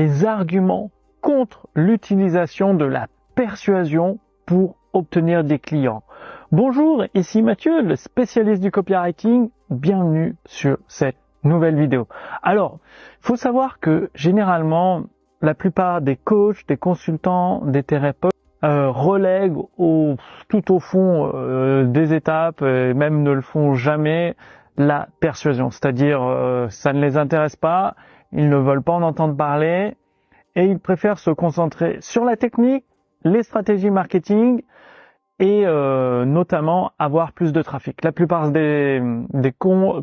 les arguments contre l'utilisation de la persuasion pour obtenir des clients. Bonjour, ici Mathieu, le spécialiste du copywriting. Bienvenue sur cette nouvelle vidéo. Alors, il faut savoir que généralement, la plupart des coachs, des consultants, des thérapeutes relèguent tout au fond des étapes, et même ne le font jamais, la persuasion. C'est-à-dire, ça ne les intéresse pas, ils ne veulent pas en entendre parler, et ils préfèrent se concentrer sur la technique, les stratégies marketing, et notamment avoir plus de trafic. La plupart des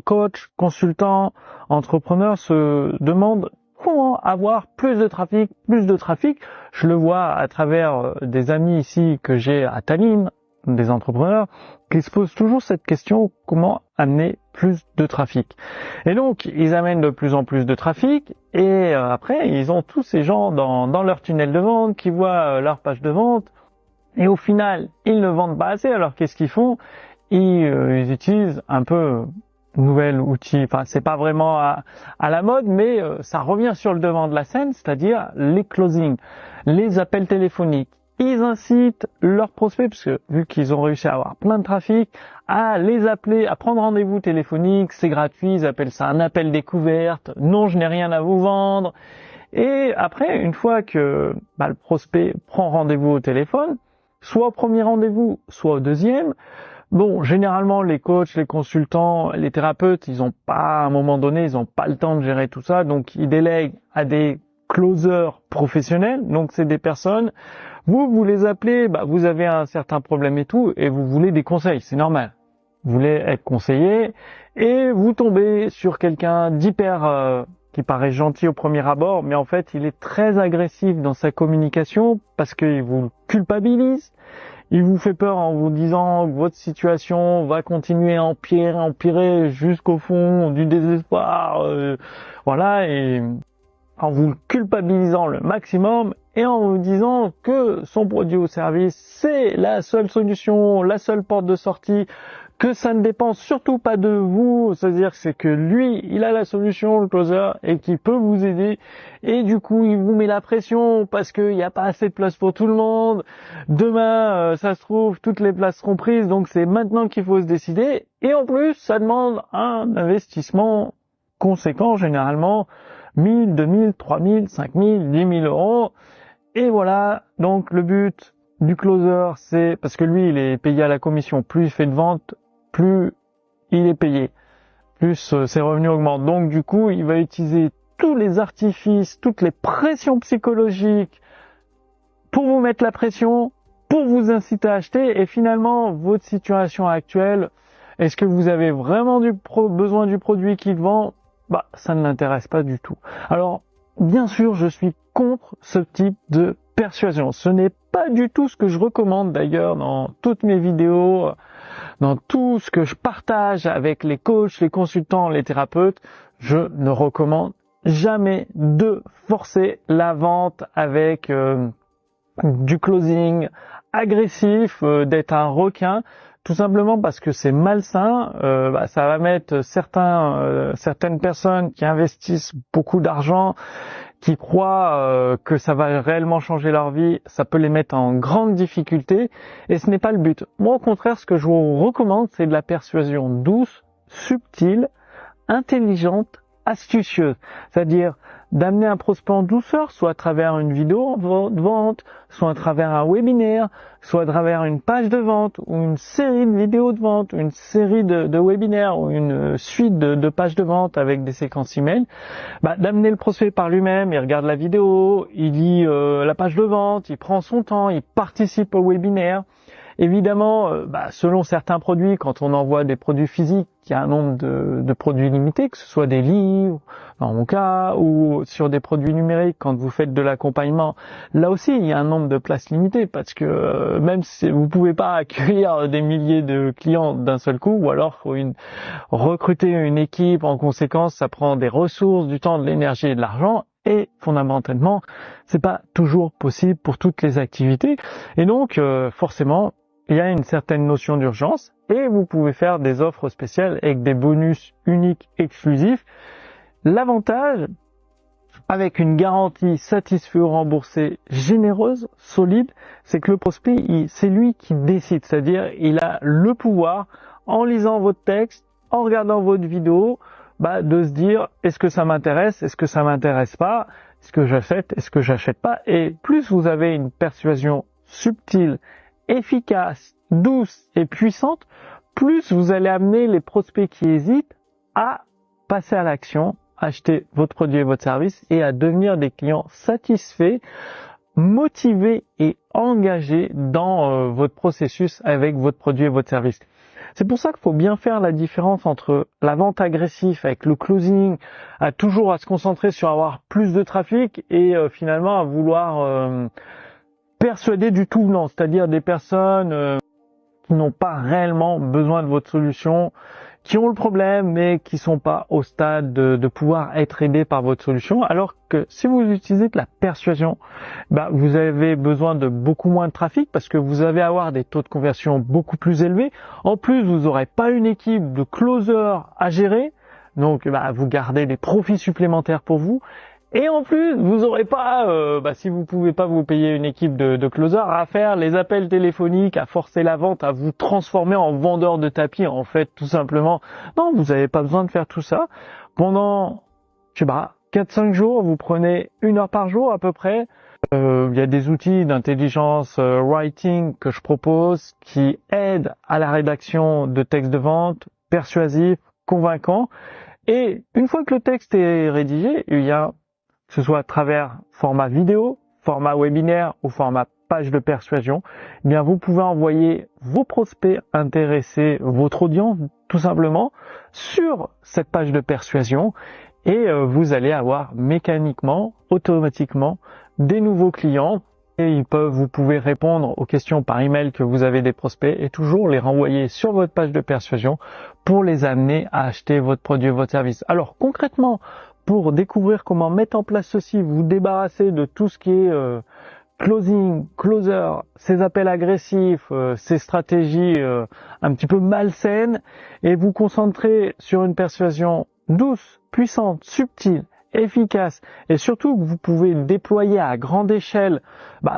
coachs, consultants, entrepreneurs se demandent comment avoir plus de trafic, Je le vois à travers des amis ici que j'ai à Tallinn, des entrepreneurs, qui se posent toujours cette question, comment amener plus de trafic. Et donc, ils amènent de plus en plus de trafic, et après, ils ont tous ces gens dans leur tunnel de vente, qui voient leur page de vente, et au final, ils ne vendent pas assez. Alors qu'est-ce qu'ils font? Ils utilisent un peu nouvel outil. Enfin, c'est pas vraiment à la mode, mais ça revient sur le devant de la scène, c'est-à-dire les closings, les appels téléphoniques. Ils incitent leurs prospects, parce que vu qu'ils ont réussi à avoir plein de trafic, à les appeler, à prendre rendez-vous téléphonique. C'est gratuit, ils appellent ça un appel découverte. Non, je n'ai rien à vous vendre. Et après, une fois que le prospect prend rendez-vous au téléphone, soit au premier rendez-vous, soit au deuxième. Bon, généralement, les coachs, les consultants, les thérapeutes, ils ont pas, à un moment donné, ils ont pas le temps de gérer tout ça, donc ils délèguent à des closers professionnels. Donc, c'est des personnes, vous les appelez, vous avez un certain problème et tout, et vous voulez des conseils, c'est normal. Vous voulez être conseillé, et vous tombez sur quelqu'un d'hyper qui paraît gentil au premier abord, mais en fait, il est très agressif dans sa communication parce qu'il vous culpabilise. Il vous fait peur en vous disant que votre situation va continuer à empirer jusqu'au fond du désespoir. Voilà, et en vous culpabilisant le maximum et en vous disant que son produit ou service, c'est la seule solution, la seule porte de sortie, que ça ne dépend surtout pas de vous, c'est-à-dire c'est que lui, il a la solution, le closer, et qu'il peut vous aider, et du coup, il vous met la pression parce qu'il n'y a pas assez de place pour tout le monde. Demain, ça se trouve, toutes les places seront prises, donc c'est maintenant qu'il faut se décider, et en plus, ça demande un investissement conséquent, généralement 1000, 2000, 3000, 5000, 10 000 euros, et voilà, donc le but du closer, c'est, parce que lui, il est payé à la commission, plus il fait de ventes, plus il est payé, plus ses revenus augmentent. Donc du coup, il va utiliser tous les artifices, toutes les pressions psychologiques pour vous mettre la pression, pour vous inciter à acheter. Et finalement, votre situation actuelle, est-ce que vous avez vraiment besoin du produit qu'il vend? Ça ne l'intéresse pas du tout. Alors, bien sûr, je suis contre ce type de persuasion. Ce n'est pas du tout ce que je recommande d'ailleurs dans toutes mes vidéos, dans tout ce que je partage avec les coachs, les consultants, les thérapeutes. Je ne recommande jamais de forcer la vente avec du closing agressif, d'être un requin, tout simplement parce que c'est malsain. Ça va mettre certaines personnes qui investissent beaucoup d'argent, qui croient que ça va réellement changer leur vie, ça peut les mettre en grande difficulté, et ce n'est pas le but. Moi, au contraire, ce que je vous recommande, c'est de la persuasion douce, subtile, intelligente, astucieuse. C'est-à-dire d'amener un prospect en douceur, soit à travers une vidéo de vente, soit à travers un webinaire, soit à travers une page de vente, ou une série de vidéos de vente, ou une série de webinaires, ou une suite de pages de vente avec des séquences email. D'amener le prospect par lui-même, il regarde la vidéo, il lit la page de vente, il prend son temps, il participe au webinaire. Évidemment, selon certains produits, quand on envoie des produits physiques, il y a un nombre de produits limités, que ce soit des livres, dans mon cas, ou sur des produits numériques, quand vous faites de l'accompagnement. Là aussi, il y a un nombre de places limitées, parce que même si vous pouvez pas accueillir des milliers de clients d'un seul coup, ou alors recruter une équipe, en conséquence, ça prend des ressources, du temps, de l'énergie et de l'argent. Et fondamentalement, c'est pas toujours possible pour toutes les activités. Et donc, forcément, il y a une certaine notion d'urgence et vous pouvez faire des offres spéciales avec des bonus uniques exclusifs. L'avantage, avec une garantie satisfait ou remboursé généreuse, solide, c'est que le prospect, c'est lui qui décide, c'est-à-dire il a le pouvoir, en lisant votre texte, en regardant votre vidéo, de se dire est-ce que ça m'intéresse, est-ce que ça m'intéresse pas, est-ce que j'achète, est-ce que j'achète pas. Et plus vous avez une persuasion subtile, efficace, douce et puissante, plus vous allez amener les prospects qui hésitent à passer à l'action, acheter votre produit et votre service et à devenir des clients satisfaits, motivés et engagés dans votre processus avec votre produit et votre service. C'est pour ça qu'il faut bien faire la différence entre la vente agressive avec le closing, à toujours à se concentrer sur avoir plus de trafic et finalement à vouloir persuader du tout venant, c'est-à-dire des personnes qui n'ont pas réellement besoin de votre solution, qui ont le problème mais qui sont pas au stade de pouvoir être aidés par votre solution. Alors que si vous utilisez de la persuasion, vous avez besoin de beaucoup moins de trafic parce que vous allez avoir des taux de conversion beaucoup plus élevés. En plus, vous n'aurez pas une équipe de closers à gérer, donc vous gardez des profits supplémentaires pour vous. Et en plus, vous aurez pas, si vous pouvez pas vous payer une équipe de closers, à faire les appels téléphoniques, à forcer la vente, à vous transformer en vendeur de tapis, en fait, tout simplement. Non, vous n'avez pas besoin de faire tout ça. Pendant, 4-5 jours, vous prenez 1 heure par jour à peu près. Il y a des outils d'intelligence writing que je propose qui aident à la rédaction de textes de vente persuasifs, convaincants. Et une fois que le texte est rédigé, il y a que ce soit à travers format vidéo, format webinaire ou format page de persuasion, vous pouvez envoyer vos prospects intéressés, votre audience, tout simplement, sur cette page de persuasion et vous allez avoir mécaniquement, automatiquement, des nouveaux clients et vous pouvez répondre aux questions par email que vous avez des prospects et toujours les renvoyer sur votre page de persuasion pour les amener à acheter votre produit et votre service. Alors concrètement, pour découvrir comment mettre en place ceci, vous débarrasser de tout ce qui est closing, closer, ces appels agressifs, ces stratégies un petit peu malsaines et vous concentrer sur une persuasion douce, puissante, subtile, efficace et surtout que vous pouvez déployer à grande échelle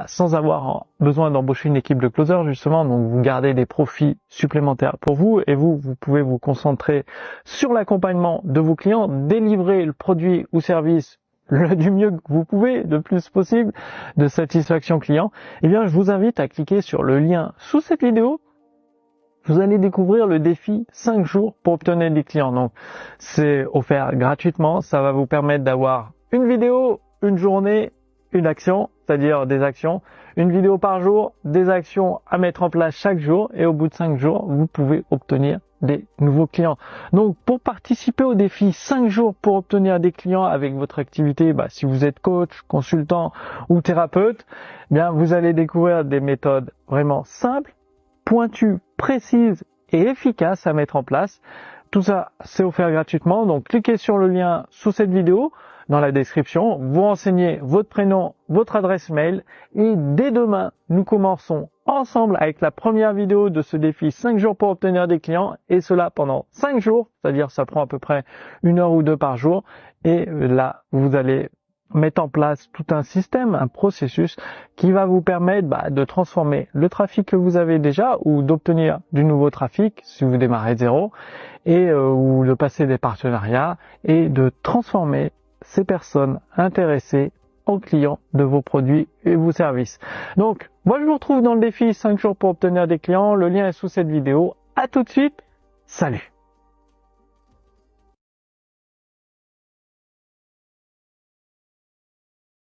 sans avoir besoin d'embaucher une équipe de closers justement, donc vous gardez des profits supplémentaires pour vous et vous pouvez vous concentrer sur l'accompagnement de vos clients, délivrer le produit ou service du mieux que vous pouvez, le plus possible, de satisfaction client. Je vous invite à cliquer sur le lien sous cette vidéo. Vous allez découvrir le défi 5 jours pour obtenir des clients. Donc, c'est offert gratuitement. Ça va vous permettre d'avoir une vidéo, une journée, une action, c'est-à-dire des actions. Une vidéo par jour, des actions à mettre en place chaque jour. Et au bout de 5 jours, vous pouvez obtenir des nouveaux clients. Donc, pour participer au défi 5 jours pour obtenir des clients avec votre activité, si vous êtes coach, consultant ou thérapeute, vous allez découvrir des méthodes vraiment simples, pointues, précises et efficaces à mettre en place. Tout ça, c'est offert gratuitement. Donc, cliquez sur le lien sous cette vidéo, dans la description. Vous renseignez votre prénom, votre adresse mail. Et dès demain, nous commençons ensemble avec la première vidéo de ce défi 5 jours pour obtenir des clients. Et cela pendant 5 jours. C'est-à-dire, ça prend à peu près 1 heure ou 2 par jour. Et là, vous allez mettre en place tout un système, un processus qui va vous permettre de transformer le trafic que vous avez déjà ou d'obtenir du nouveau trafic si vous démarrez de zéro et ou de passer des partenariats et de transformer ces personnes intéressées en clients de vos produits et vos services. Donc, moi je vous retrouve dans le défi 5 jours pour obtenir des clients. Le lien est sous cette vidéo. À tout de suite. Salut!